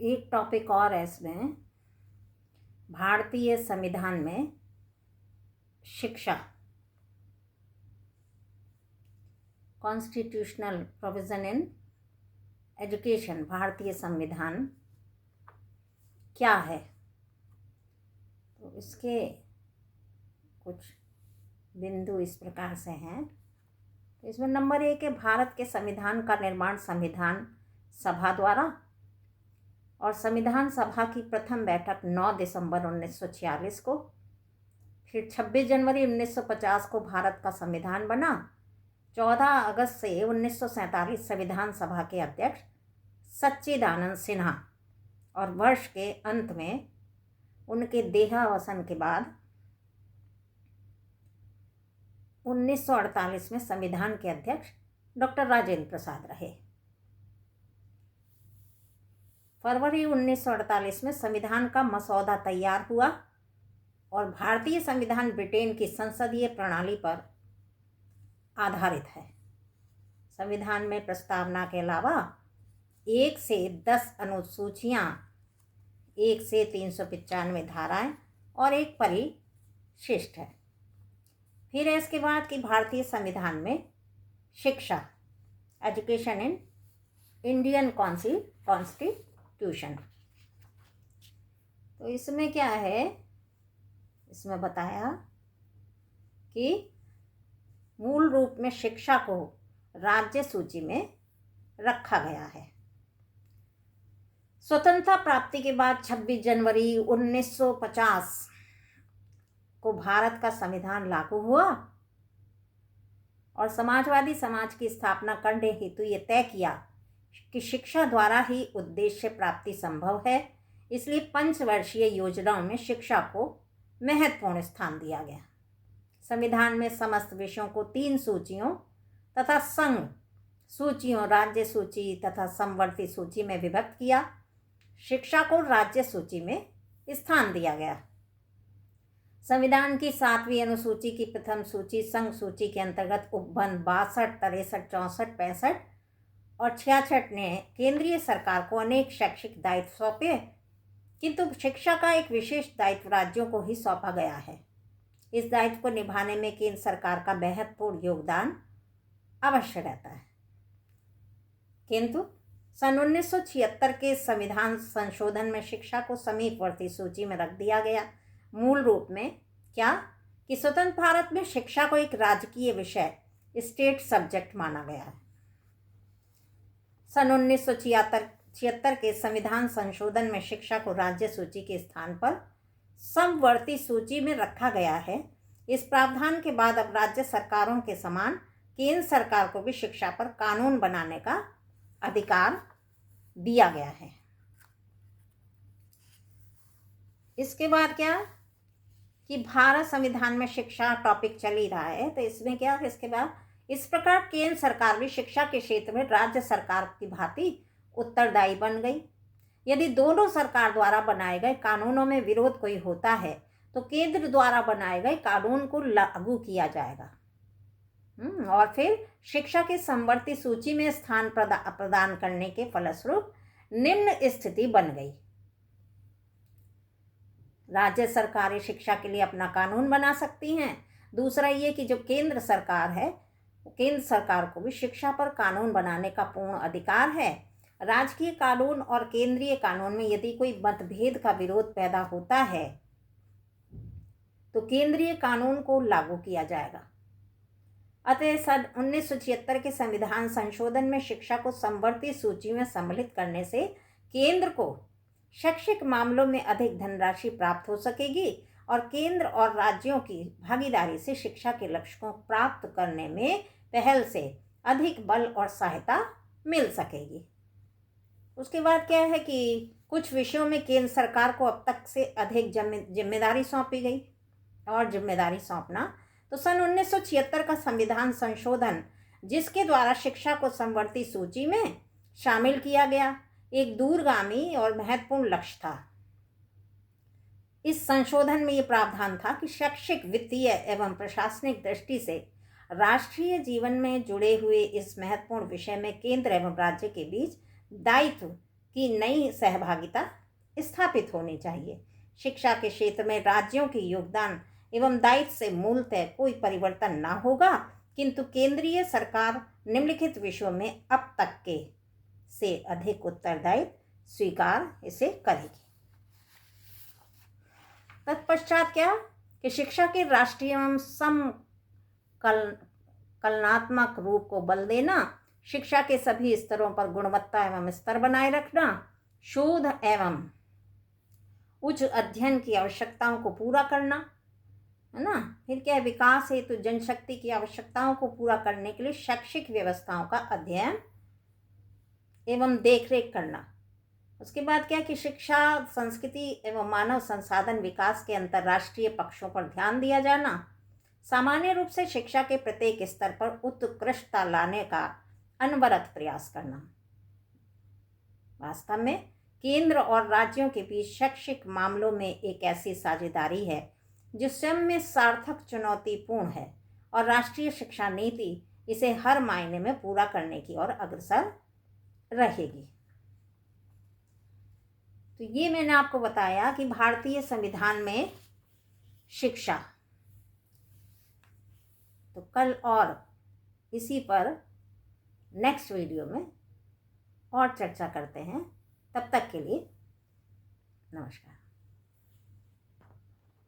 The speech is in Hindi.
एक टॉपिक और है इसमें, भारतीय संविधान में शिक्षा, कॉन्स्टिट्यूशनल प्रोविजन इन एजुकेशन, भारतीय संविधान क्या है। तो इसके कुछ बिंदु इस प्रकार से हैं। तो इसमें नंबर 1 है, भारत के संविधान का निर्माण संविधान सभा द्वारा, और संविधान सभा की प्रथम बैठक 9 दिसंबर 1946 को, फिर 26 जनवरी 1950 को भारत का संविधान बना। 14 अगस्त से 1947 संविधान सभा के अध्यक्ष सच्चिदानंद सिन्हा, और वर्ष के अंत में उनके देहावसान के बाद 1948 में संविधान के अध्यक्ष डॉक्टर राजेंद्र प्रसाद रहे। फरवरी 1948 में संविधान का मसौदा तैयार हुआ, और भारतीय संविधान ब्रिटेन की संसदीय प्रणाली पर आधारित है। संविधान में प्रस्तावना के अलावा 1 से 10 अनुसूचियां, 1 से 395 धाराएं और एक परिशिष्ट है। फिर है इसके बाद कि भारतीय संविधान में शिक्षा, एजुकेशन इन इंडियन कॉन्स्टिट्यूशन। तो इसमें क्या है, इसमें बताया कि मूल रूप में शिक्षा को राज्य सूची में रखा गया है। स्वतंत्रता प्राप्ति के बाद 26 जनवरी 1950 को भारत का संविधान लागू हुआ, और समाजवादी समाज की स्थापना करने हेतु ये तय किया कि शिक्षा द्वारा ही उद्देश्य प्राप्ति संभव है। इसलिए पंचवर्षीय योजनाओं में शिक्षा को महत्वपूर्ण स्थान दिया गया। संविधान में समस्त विषयों को 3 सूचियों तथा संघ सूचियों, राज्य सूची तथा समवर्ती सूची में विभक्त किया। शिक्षा को राज्य सूची में स्थान दिया गया। संविधान की 7वीं अनुसूची की प्रथम सूची संघ सूची के अंतर्गत उपबंध 62, 63, 64, 65 और 66 ने केंद्रीय सरकार को अनेक शैक्षिक दायित्व सौंपे, किंतु शिक्षा का एक विशेष दायित्व राज्यों को ही सौंपा गया है। इस दायित्व को निभाने में केंद्र सरकार का महत्वपूर्ण योगदान अवश्य रहता है। किंतु सन 1976 के संविधान संशोधन में शिक्षा को समीपवर्ती सूची में रख दिया गया। मूल रूप में क्या कि स्वतंत्र भारत में शिक्षा को एक राजकीय विषय, स्टेट सब्जेक्ट माना गया है। सन 1976 के संविधान संशोधन में शिक्षा को राज्य सूची के स्थान पर समवर्ती सूची में रखा गया है। इस प्रावधान के बाद अब राज्य सरकारों के समान केंद्र सरकार को भी शिक्षा पर कानून बनाने का अधिकार दिया गया है। इसके बाद क्या कि भारत संविधान में शिक्षा टॉपिक चल ही रहा है, तो इसमें क्या है, इसके बाद इस प्रकार केंद्र सरकार भी शिक्षा के क्षेत्र में राज्य सरकार की भांति उत्तरदायी बन गई। यदि दोनों सरकार द्वारा बनाए गए कानूनों में विरोध कोई होता है तो केंद्र द्वारा बनाए गए कानून को लागू किया जाएगा, और फिर शिक्षा की समवर्ती सूची में स्थान प्रदान करने के फलस्वरूप निम्न स्थिति बन गई। राज्य सरकारें शिक्षा के लिए अपना कानून बना सकती हैं। दूसरा ये कि जो केंद्र सरकार है, केंद्र सरकार को भी शिक्षा पर कानून बनाने का पूर्ण अधिकार है। राजकीय कानून और केंद्रीय कानून में यदि कोई मतभेद का विरोध पैदा होता है तो केंद्रीय कानून को लागू किया जाएगा। अतः सन 1976 के संविधान संशोधन में शिक्षा को समवर्ती सूची में सम्मिलित करने से केंद्र को शैक्षिक मामलों में अधिक धनराशि प्राप्त हो सकेगी, और केंद्र और राज्यों की भागीदारी से शिक्षा के लक्ष्य को प्राप्त करने में पहल से अधिक बल और सहायता मिल सकेगी। उसके बाद क्या है कि कुछ विषयों में केंद्र सरकार को अब तक से अधिक जिम्मेदारी सौंपी गई, और जिम्मेदारी सौंपना तो सन 1976 का संविधान संशोधन, जिसके द्वारा शिक्षा को समवर्ती सूची में शामिल किया गया, एक दूरगामी और महत्वपूर्ण लक्ष्य था। इस संशोधन में ये प्रावधान था कि शैक्षिक, वित्तीय एवं प्रशासनिक दृष्टि से राष्ट्रीय जीवन में जुड़े हुए इस महत्वपूर्ण विषय में केंद्र एवं राज्य के बीच दायित्व की नई सहभागिता स्थापित होनी चाहिए। शिक्षा के क्षेत्र में राज्यों के योगदान एवं दायित्व से मूलतः कोई परिवर्तन ना होगा, किंतु केंद्रीय सरकार निम्नलिखित विषयों में अब तक के से अधिक उत्तरदायित्व स्वीकार इसे करेगी। तत्पश्चात क्या कि शिक्षा के राष्ट्रीय एवं कलनात्मक रूप को बल देना, शिक्षा के सभी स्तरों पर गुणवत्ता एवं स्तर बनाए रखना, शोध एवं उच्च अध्ययन की आवश्यकताओं को पूरा करना, है ना। फिर क्या है, विकास हेतु जनशक्ति की आवश्यकताओं को पूरा करने के लिए शैक्षिक व्यवस्थाओं का अध्ययन एवं देखरेख करना। उसके बाद क्या कि शिक्षा, संस्कृति एवं मानव संसाधन विकास के अंतर्राष्ट्रीय पक्षों पर ध्यान दिया जाना, सामान्य रूप से शिक्षा के प्रत्येक स्तर पर उत्कृष्टता लाने का अनवरत प्रयास करना। वास्तव में केंद्र और राज्यों के बीच शैक्षिक मामलों में एक ऐसी साझेदारी है जो स्वयं में सार्थक चुनौतीपूर्ण है, और राष्ट्रीय शिक्षा नीति इसे हर मायने में पूरा करने की ओर अग्रसर रहेगी। तो ये मैंने आपको बताया कि भारतीय संविधान में शिक्षा। तो कल और इसी पर नेक्स्ट वीडियो में और चर्चा करते हैं। तब तक के लिए नमस्कार।